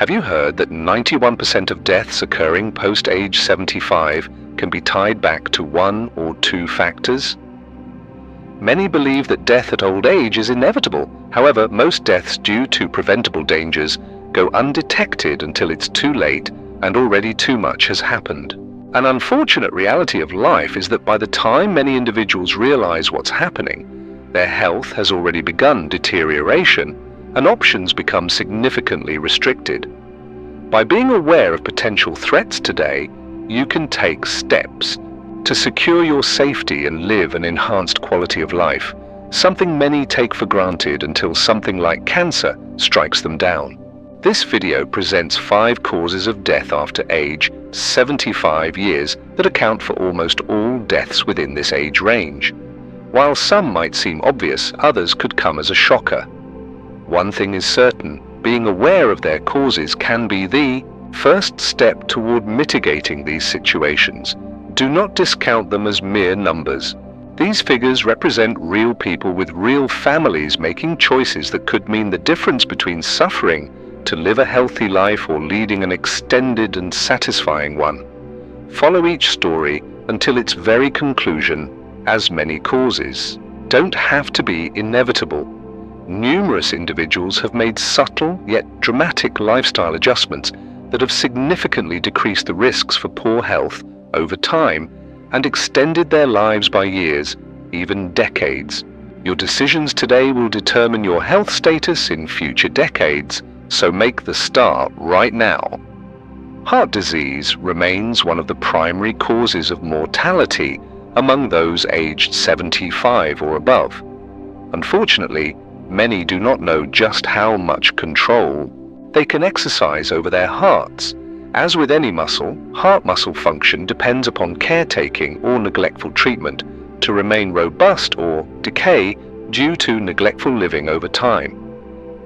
Have you heard that 91% of deaths occurring post-age 75 can be tied back to one or two factors? Many believe that death at old age is inevitable. However, most deaths due to preventable dangers go undetected until it's too late and already too much has happened. An unfortunate reality of life is that by the time many individuals realize what's happening, their health has already begun deterioration and options become significantly restricted. By being aware of potential threats today, you can take steps to secure your safety and live an enhanced quality of life, something many take for granted until something like cancer strikes them down. This video presents 5 causes of death after age 75 years that account for almost all deaths within this age range. While some might seem obvious, others could come as a shocker. One thing is certain, being aware of their causes can be the first step toward mitigating these situations. Do not discount them as mere numbers. These figures represent real people with real families making choices that could mean the difference between suffering to live a healthy life or leading an extended and satisfying one. Follow each story until its very conclusion, as many causes don't have to be inevitable. Numerous individuals have made subtle yet dramatic lifestyle adjustments that have significantly decreased the risks for poor health over time and extended their lives by years, even decades. Your decisions today will determine your health status in future decades, so make the start right now. Heart disease remains one of the primary causes of mortality among those aged 75 or above. Unfortunately, many do not know just how much control they can exercise over their hearts. As with any muscle, heart muscle function depends upon caretaking or neglectful treatment to remain robust or decay due to neglectful living over time.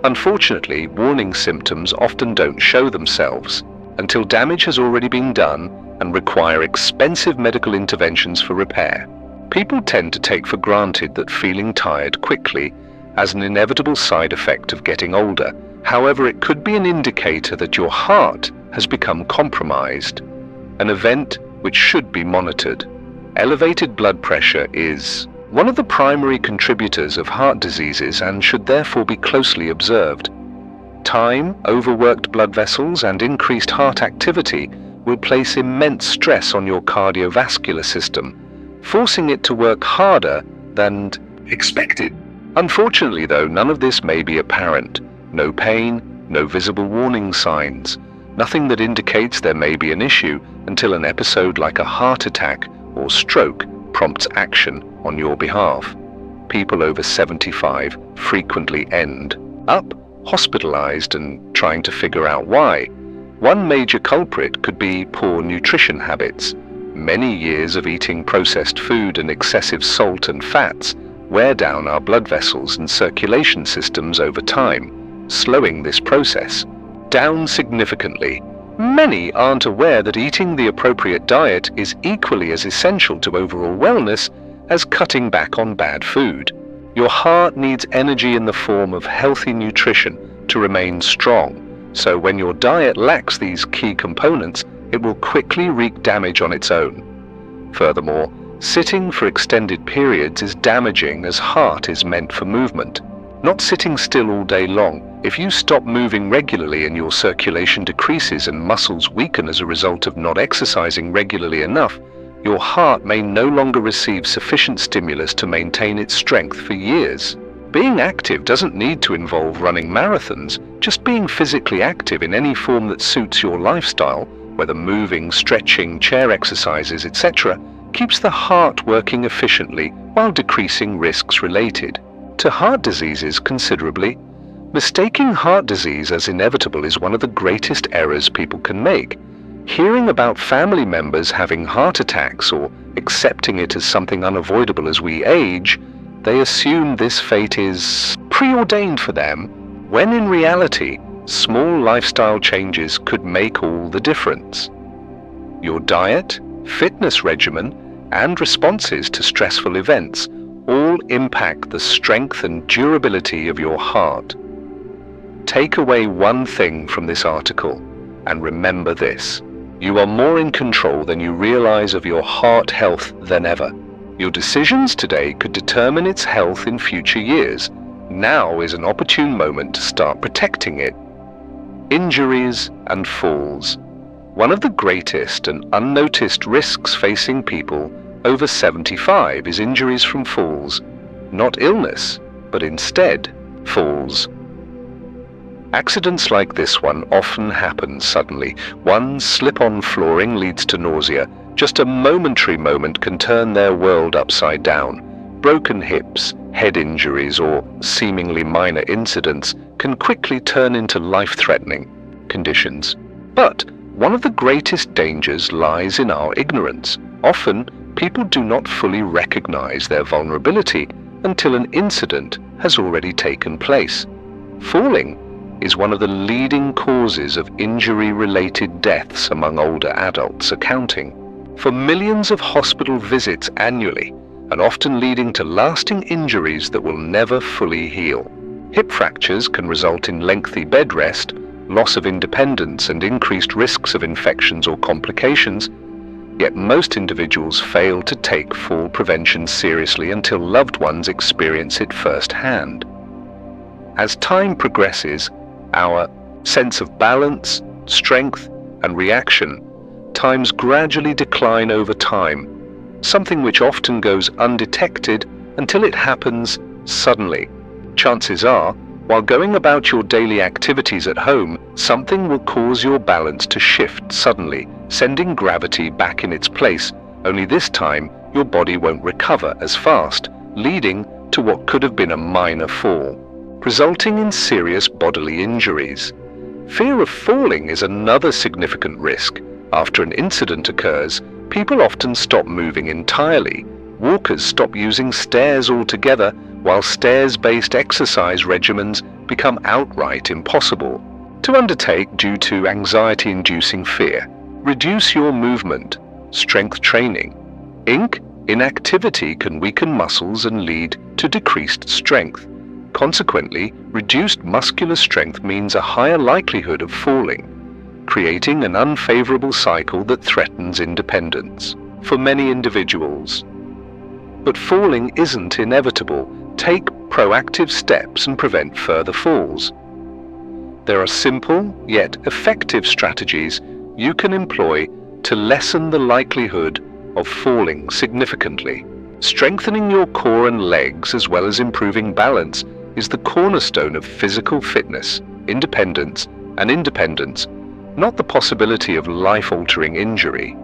Unfortunately, warning symptoms often don't show themselves until damage has already been done and require expensive medical interventions for repair. People tend to take for granted that feeling tired quickly as an inevitable side effect of getting older. However, it could be an indicator that your heart has become compromised, an event which should be monitored. Elevated blood pressure is one of the primary contributors of heart diseases and should therefore be closely observed. Time, overworked blood vessels, and increased heart activity will place immense stress on your cardiovascular system, forcing it to work harder than expected. Unfortunately, though, none of this may be apparent. No pain, no visible warning signs, nothing that indicates there may be an issue until an episode like a heart attack or stroke prompts action on your behalf. People over 75 frequently end up hospitalized and trying to figure out why. One major culprit could be poor nutrition habits. Many years of eating processed food and excessive salt and fats wear down our blood vessels and circulation systems over time, slowing this process down significantly. Many aren't aware that eating the appropriate diet is equally as essential to overall wellness as cutting back on bad food. Your heart needs energy in the form of healthy nutrition to remain strong, so when your diet lacks these key components, it will quickly wreak damage on its own. Furthermore, sitting for extended periods is damaging as heart is meant for movement, not sitting still all day long. If you stop moving regularly and your circulation decreases and muscles weaken as a result of not exercising regularly enough, your heart may no longer receive sufficient stimulus to maintain its strength for years. Being active doesn't need to involve running marathons. Just being physically active in any form that suits your lifestyle, whether moving, stretching, chair exercises, etc., keeps the heart working efficiently while decreasing risks related to heart diseases considerably. Mistaking heart disease as inevitable is one of the greatest errors people can make. Hearing about family members having heart attacks or accepting it as something unavoidable as we age, they assume this fate is preordained for them, when in reality, small lifestyle changes could make all the difference. Your diet, fitness regimen, and responses to stressful events all impact the strength and durability of your heart. Take away one thing from this article and remember this. You are more in control than you realize of your heart health than ever. Your decisions today could determine its health in future years. Now is an opportune moment to start protecting it. Injuries and falls. One of the greatest and unnoticed risks facing people over 75 is injuries from falls. Not illness, but instead falls. Accidents like this one often happen suddenly. One slip on flooring leads to nausea. Just a momentary moment can turn their world upside down. Broken hips, head injuries, or seemingly minor incidents can quickly turn into life-threatening conditions. But one of the greatest dangers lies in our ignorance. Often, people do not fully recognize their vulnerability until an incident has already taken place. Falling is one of the leading causes of injury-related deaths among older adults, accounting for millions of hospital visits annually and often leading to lasting injuries that will never fully heal. Hip fractures can result in lengthy bed rest, loss of independence, and increased risks of infections or complications, yet most individuals fail to take fall prevention seriously until loved ones experience it firsthand. As time progresses, our sense of balance, strength, and reaction times gradually decline over time, something which often goes undetected until it happens suddenly. Chances are, while going about your daily activities at home, something will cause your balance to shift suddenly, sending gravity back in its place, only this time your body won't recover as fast, leading to what could have been a minor fall, resulting in serious bodily injuries. Fear of falling is another significant risk. After an incident occurs, people often stop moving entirely. Walkers stop using stairs altogether, while stairs-based exercise regimens become outright impossible to undertake due to anxiety-inducing fear. Reduce your movement. Strength training. Inactivity can weaken muscles and lead to decreased strength. Consequently, reduced muscular strength means a higher likelihood of falling, creating an unfavorable cycle that threatens independence for many individuals. But falling isn't inevitable. Take proactive steps and prevent further falls. There are simple yet effective strategies you can employ to lessen the likelihood of falling significantly. Strengthening your core and legs as well as improving balance is the cornerstone of physical fitness, independence, not the possibility of life-altering injury.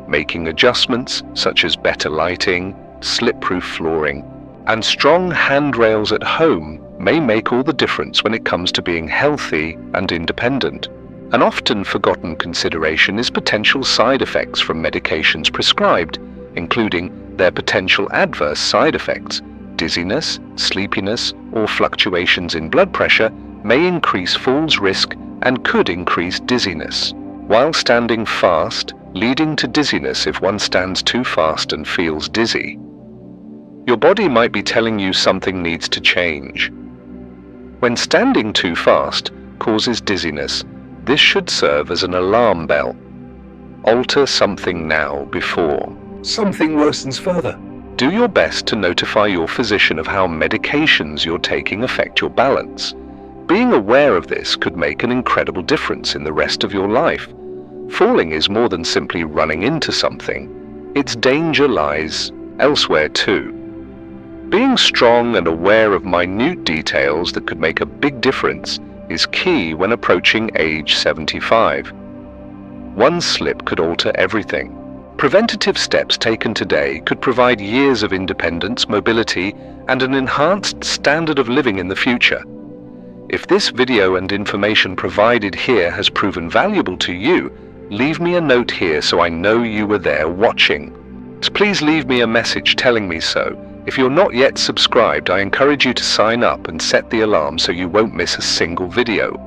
Making adjustments such as better lighting, slip-proof flooring, and strong handrails at home may make all the difference when it comes to being healthy and independent. An often forgotten consideration is potential side effects from medications prescribed, including their potential adverse side effects. Dizziness, sleepiness, or fluctuations in blood pressure may increase falls risk and could increase dizziness, while standing fast, leading to dizziness if one stands too fast and feels dizzy. Your body might be telling you something needs to change. When standing too fast causes dizziness, this should serve as an alarm bell. Alter something now before something worsens further. Do your best to notify your physician of how medications you're taking affect your balance. Being aware of this could make an incredible difference in the rest of your life. Falling is more than simply running into something. Its danger lies elsewhere too. Being strong and aware of minute details that could make a big difference is key when approaching age 75. One slip could alter everything. Preventative steps taken today could provide years of independence, mobility, and an enhanced standard of living in the future. If this video and information provided here has proven valuable to you, leave me a note here so I know you were there watching. Please leave me a message telling me so. If you're not yet subscribed, I encourage you to sign up and set the alarm so you won't miss a single video.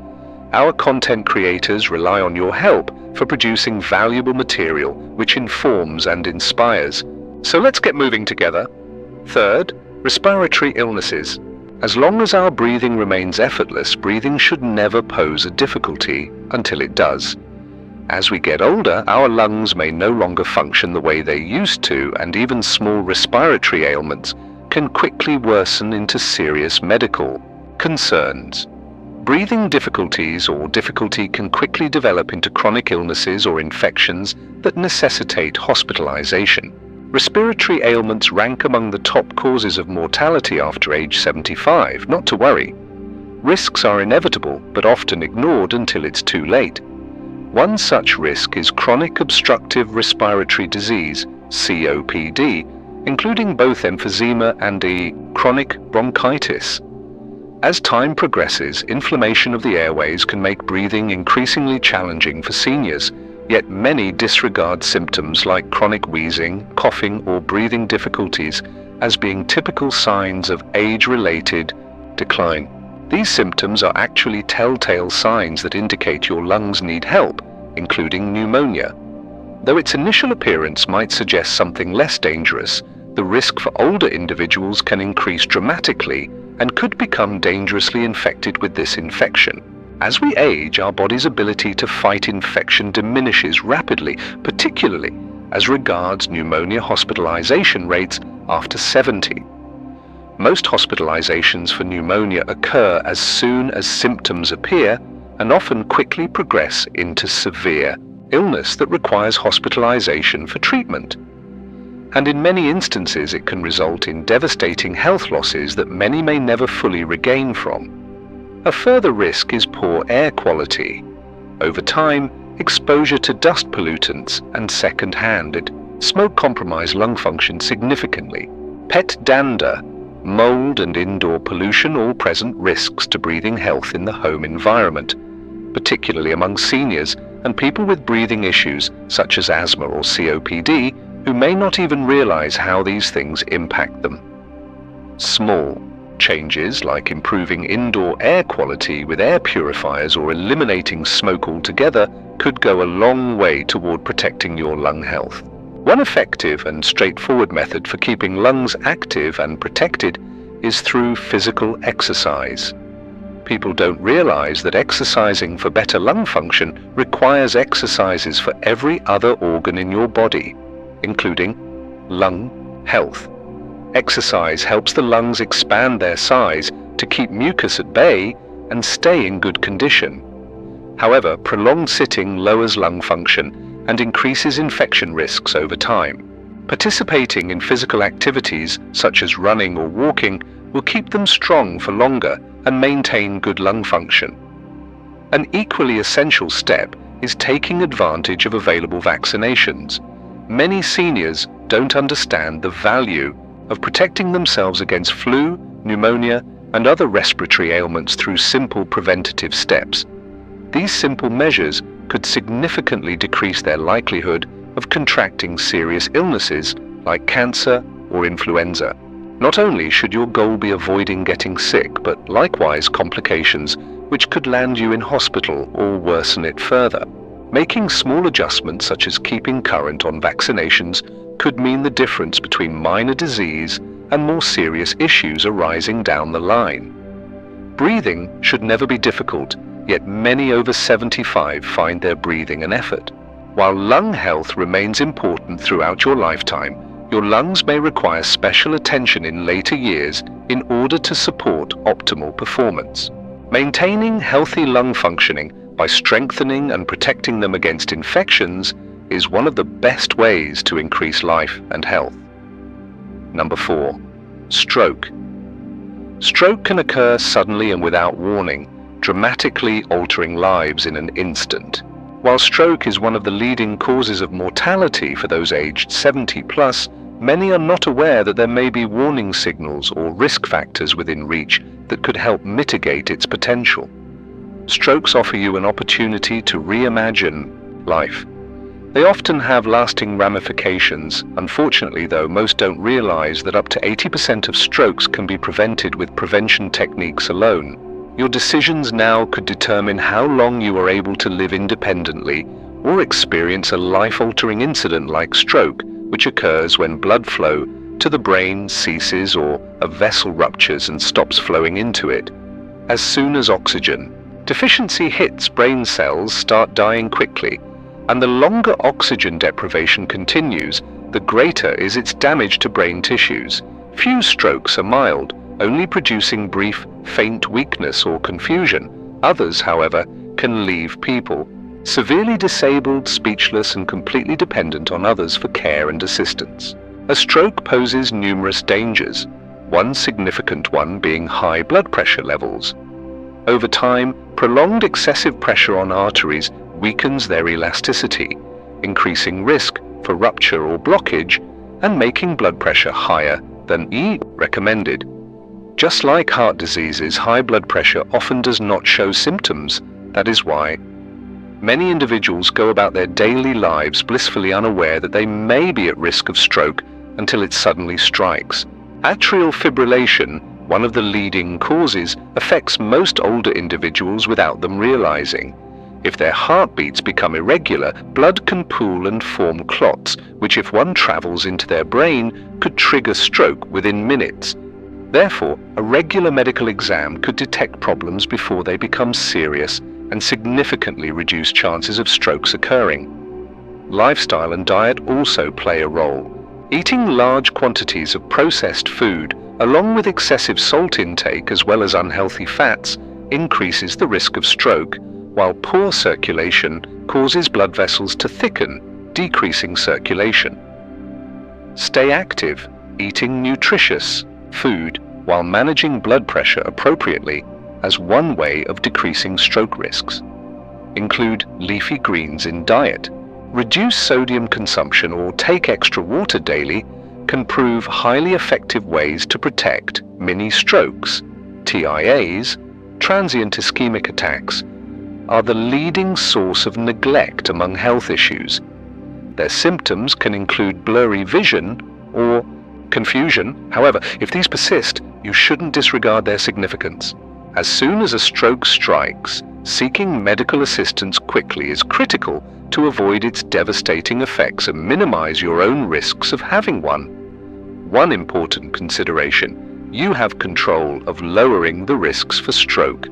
Our content creators rely on your help for producing valuable material which informs and inspires. So let's get moving together. Third, respiratory illnesses. As long as our breathing remains effortless, breathing should never pose a difficulty until it does. As we get older, our lungs may no longer function the way they used to, and even small respiratory ailments can quickly worsen into serious medical concerns. Breathing difficulties or difficulty can quickly develop into chronic illnesses or infections that necessitate hospitalization. Respiratory ailments rank among the top causes of mortality after age 75, not to worry. Risks are inevitable, but often ignored until it's too late. One such risk is chronic obstructive respiratory disease, COPD, including both emphysema and chronic bronchitis. As time progresses, inflammation of the airways can make breathing increasingly challenging for seniors, yet many disregard symptoms like chronic wheezing, coughing, or breathing difficulties as being typical signs of age-related decline. These symptoms are actually telltale signs that indicate your lungs need help, including pneumonia. Though its initial appearance might suggest something less dangerous, the risk for older individuals can increase dramatically and could become dangerously infected with this infection. As we age, our body's ability to fight infection diminishes rapidly, particularly as regards pneumonia hospitalization rates after 70. Most hospitalizations for pneumonia occur as soon as symptoms appear and often quickly progress into severe illness that requires hospitalization for treatment. And in many instances, it can result in devastating health losses that many may never fully regain from. A further risk is poor air quality. Over time, exposure to dust pollutants and second-hand smoke compromise lung function significantly. Pet dander, mold, and indoor pollution all present risks to breathing health in the home environment, particularly among seniors and people with breathing issues such as asthma or COPD, who may not even realize how these things impact them. Small changes like improving indoor air quality with air purifiers or eliminating smoke altogether could go a long way toward protecting your lung health. One effective and straightforward method for keeping lungs active and protected is through physical exercise. People don't realize that exercising for better lung function requires exercises for every other organ in your body, including lung health. Exercise helps the lungs expand their size to keep mucus at bay and stay in good condition. However, prolonged sitting lowers lung function and increases infection risks over time. Participating in physical activities such as running or walking will keep them strong for longer and maintain good lung function. An equally essential step is taking advantage of available vaccinations. Many seniors don't understand the value of protecting themselves against flu, pneumonia, and other respiratory ailments through simple preventative steps. These simple measures could significantly decrease their likelihood of contracting serious illnesses like cancer or influenza. Not only should your goal be avoiding getting sick, but likewise complications which could land you in hospital or worsen it further. Making small adjustments such as keeping current on vaccinations could mean the difference between minor disease and more serious issues arising down the line. Breathing should never be difficult, yet many over 75 find their breathing an effort. While lung health remains important throughout your lifetime, your lungs may require special attention in later years in order to support optimal performance. Maintaining healthy lung functioning by strengthening and protecting them against infections is one of the best ways to increase life and health. Number 4, stroke. Stroke can occur suddenly and without warning, dramatically altering lives in an instant. While stroke is one of the leading causes of mortality for those aged 70 plus, many are not aware that there may be warning signals or risk factors within reach that could help mitigate its potential. Strokes offer you an opportunity to reimagine life. They often have lasting ramifications. Unfortunately, though, most don't realize that up to 80% of strokes can be prevented with prevention techniques alone. Your decisions now could determine how long you are able to live independently or experience a life-altering incident like stroke, which occurs when blood flow to the brain ceases or a vessel ruptures and stops flowing into it. As soon as oxygen deficiency hits, brain cells start dying quickly, and the longer oxygen deprivation continues, the greater is its damage to brain tissues. Few strokes are mild, only producing brief, faint weakness or confusion. Others, however, can leave people severely disabled, speechless, and completely dependent on others for care and assistance. A stroke poses numerous dangers, one significant one being high blood pressure levels. Over time, prolonged excessive pressure on arteries weakens their elasticity, increasing risk for rupture or blockage and making blood pressure higher than recommended. Just like heart diseases, high blood pressure often does not show symptoms. That is why many individuals go about their daily lives blissfully unaware that they may be at risk of stroke until it suddenly strikes. Atrial fibrillation, one of the leading causes, affects most older individuals without them realizing. If their heartbeats become irregular, blood can pool and form clots, which if one travels into their brain, could trigger stroke within minutes. Therefore, a regular medical exam could detect problems before they become serious and significantly reduce chances of strokes occurring. Lifestyle and diet also play a role. Eating large quantities of processed food, along with excessive salt intake as well as unhealthy fats, increases the risk of stroke, while poor circulation causes blood vessels to thicken, decreasing circulation. Stay active, eating nutritious food while managing blood pressure appropriately as one way of decreasing stroke risks. Include leafy greens in diet. Reduce sodium consumption or take extra water daily can prove highly effective ways to protect mini strokes. TIAs, transient ischemic attacks, are the leading source of neglect among health issues. Their symptoms can include blurry vision or confusion. However, if these persist, you shouldn't disregard their significance. As soon as a stroke strikes, seeking medical assistance quickly is critical to avoid its devastating effects and minimize your own risks of having one. One important consideration: you have control of lowering the risks for stroke.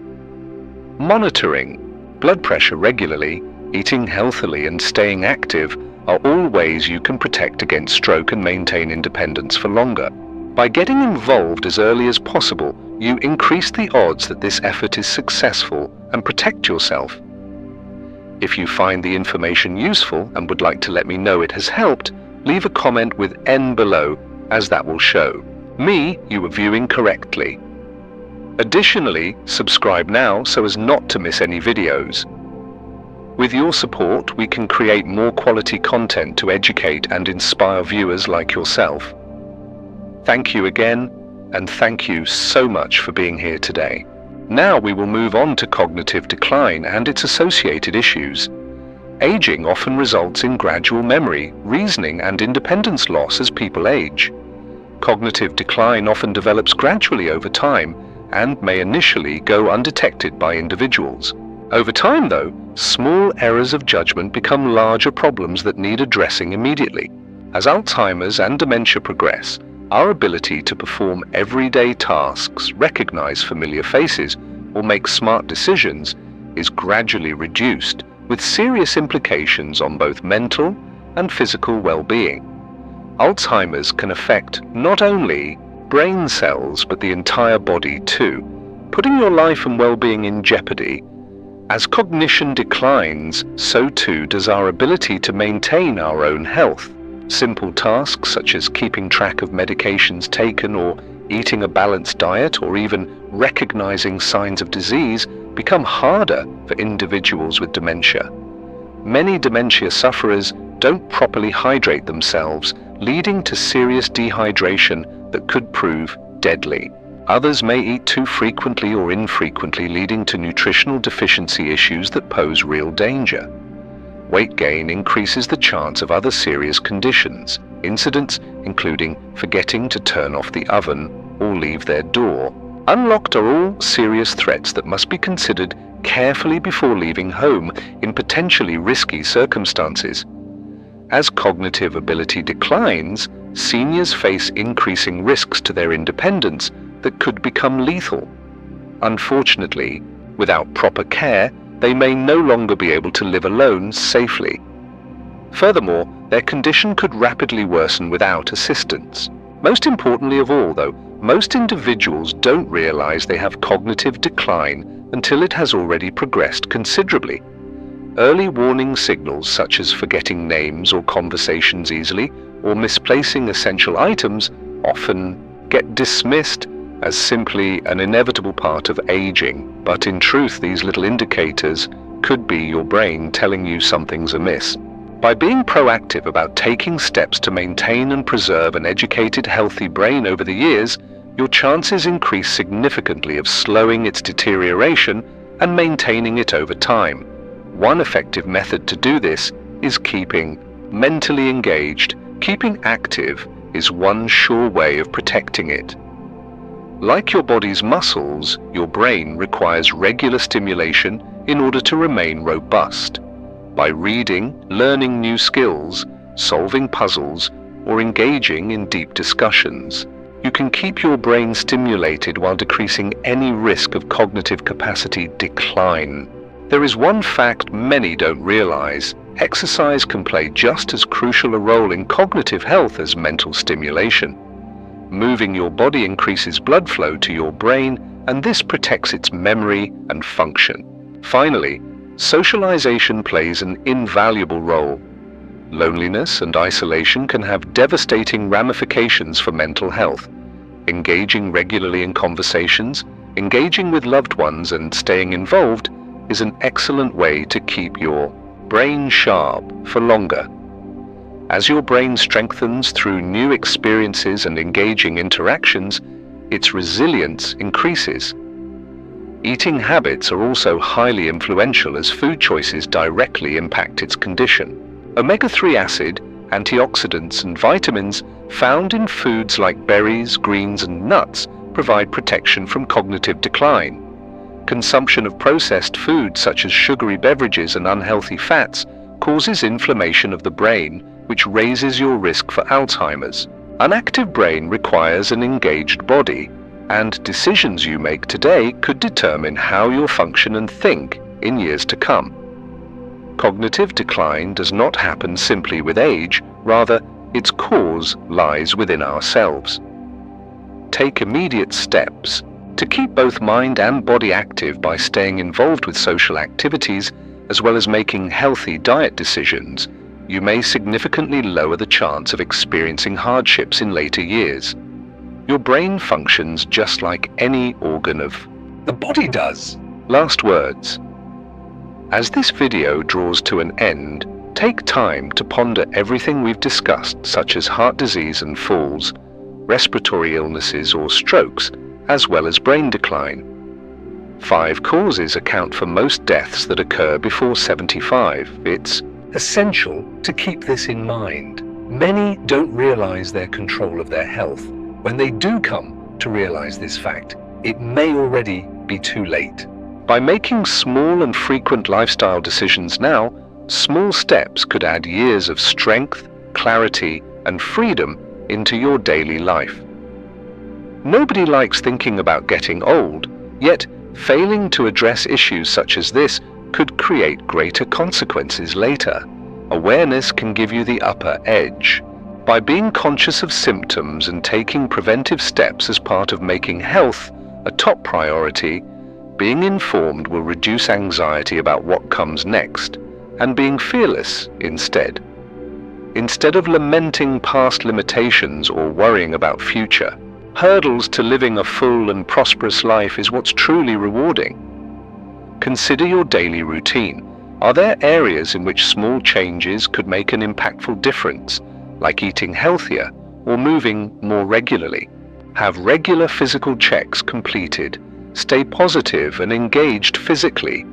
Monitoring blood pressure regularly, eating healthily, and staying active are all ways you can protect against stroke and maintain independence for longer. By getting involved as early as possible, you increase the odds that this effort is successful and protect yourself. If you find the information useful and would like to let me know it has helped, leave a comment with N below, as that will show me you are viewing correctly. Additionally, subscribe now so as not to miss any videos. With your support, we can create more quality content to educate and inspire viewers like yourself. Thank you again, and thank you so much for being here today. Now we will move on to cognitive decline and its associated issues. Aging often results in gradual memory, reasoning, and independence loss as people age. Cognitive decline often develops gradually over time and may initially go undetected by individuals. Over time, though, small errors of judgment become larger problems that need addressing immediately. As Alzheimer's and dementia progress, our ability to perform everyday tasks, recognize familiar faces, or make smart decisions is gradually reduced, with serious implications on both mental and physical well-being. Alzheimer's can affect not only brain cells but the entire body too, putting your life and well-being in jeopardy. As cognition declines, so too does our ability to maintain our own health. Simple tasks such as keeping track of medications taken or eating a balanced diet or even recognizing signs of disease become harder for individuals with dementia. Many dementia sufferers don't properly hydrate themselves, leading to serious dehydration that could prove deadly. Others may eat too frequently or infrequently, leading to nutritional deficiency issues that pose real danger. Weight gain increases the chance of other serious conditions, incidents including forgetting to turn off the oven or leave their door. Unlocked are all serious threats that must be considered carefully before leaving home in potentially risky circumstances. As cognitive ability declines, seniors face increasing risks to their independence that could become lethal. Unfortunately, without proper care, they may no longer be able to live alone safely. Furthermore, their condition could rapidly worsen without assistance. Most importantly of all, though, most individuals don't realize they have cognitive decline until it has already progressed considerably. Early warning signals such as forgetting names or conversations easily, or misplacing essential items, often get dismissed as simply an inevitable part of aging. But in truth, these little indicators could be your brain telling you something's amiss. By being proactive about taking steps to maintain and preserve an educated, healthy brain over the years, your chances increase significantly of slowing its deterioration and maintaining it over time. One effective method to do this is keeping mentally engaged. Keeping active is one sure way of protecting it. Like your body's muscles, your brain requires regular stimulation in order to remain robust. By reading, learning new skills, solving puzzles, or engaging in deep discussions, you can keep your brain stimulated while decreasing any risk of cognitive capacity decline. There is one fact many don't realize: exercise can play just as crucial a role in cognitive health as mental stimulation. Moving your body increases blood flow to your brain, and this protects its memory and function. Finally, socialization plays an invaluable role. Loneliness and isolation can have devastating ramifications for mental health. Engaging regularly in conversations, engaging with loved ones, and staying involved is an excellent way to keep your brain sharp for longer. As your brain strengthens through new experiences and engaging interactions, its resilience increases. Eating habits are also highly influential, as food choices directly impact its condition. Omega-3 acid, antioxidants, and vitamins found in foods like berries, greens, and nuts provide protection from cognitive decline. Consumption of processed foods such as sugary beverages and unhealthy fats causes inflammation of the brain, which raises your risk for Alzheimer's. An active brain requires an engaged body, and decisions you make today could determine how you'll function and think in years to come. Cognitive decline does not happen simply with age, rather, its cause lies within ourselves. Take immediate steps to keep both mind and body active by staying involved with social activities, as well as making healthy diet decisions. You may significantly lower the chance of experiencing hardships in later years. Your brain functions just like any organ of the body does. Last words. As this video draws to an end, take time to ponder everything we've discussed, such as heart disease and falls, respiratory illnesses or strokes, as well as brain decline. 5 causes account for most deaths that occur before 75. It's essential to keep this in mind. Many don't realize their control of their health. When they do come to realize this fact, it may already be too late. By making small and frequent lifestyle decisions now, small steps could add years of strength, clarity, and freedom into your daily life. Nobody likes thinking about getting old, yet failing to address issues such as this could create greater consequences later. Awareness can give you the upper edge. By being conscious of symptoms and taking preventive steps as part of making health a top priority, being informed will reduce anxiety about what comes next, and being fearless instead. Instead of lamenting past limitations or worrying about future hurdles to living a full and prosperous life is what's truly rewarding. Consider your daily routine. Are there areas in which small changes could make an impactful difference, like eating healthier or moving more regularly? Have regular physical checks completed. Stay positive and engaged physically.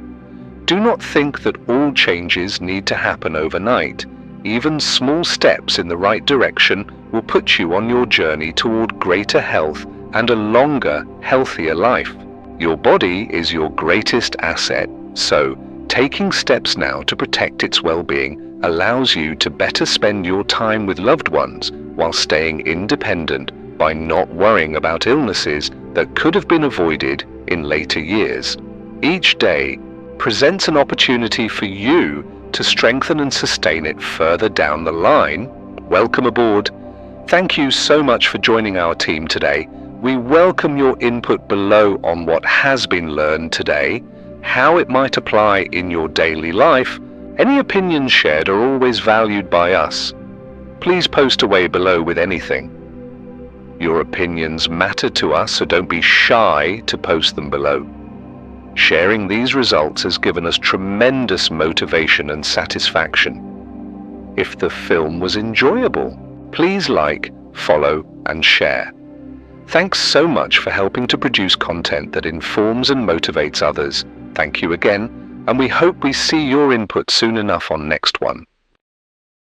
Do not think that all changes need to happen overnight. Even small steps in the right direction will put you on your journey toward greater health and a longer, healthier life. Your body is your greatest asset, so taking steps now to protect its well-being allows you to better spend your time with loved ones while staying independent by not worrying about illnesses that could have been avoided in later years. Each day presents an opportunity for you to strengthen and sustain it further down the line. Welcome aboard. Thank you so much for joining our team today. We welcome your input below on what has been learned today, how it might apply in your daily life. Any opinions shared are always valued by us. Please post away below with anything. Your opinions matter to us, so don't be shy to post them below. Sharing these results has given us tremendous motivation and satisfaction. If the film was enjoyable, please like, follow, and share. Thanks so much for helping to produce content that informs and motivates others. Thank you again, and we hope we see your input soon enough on next one.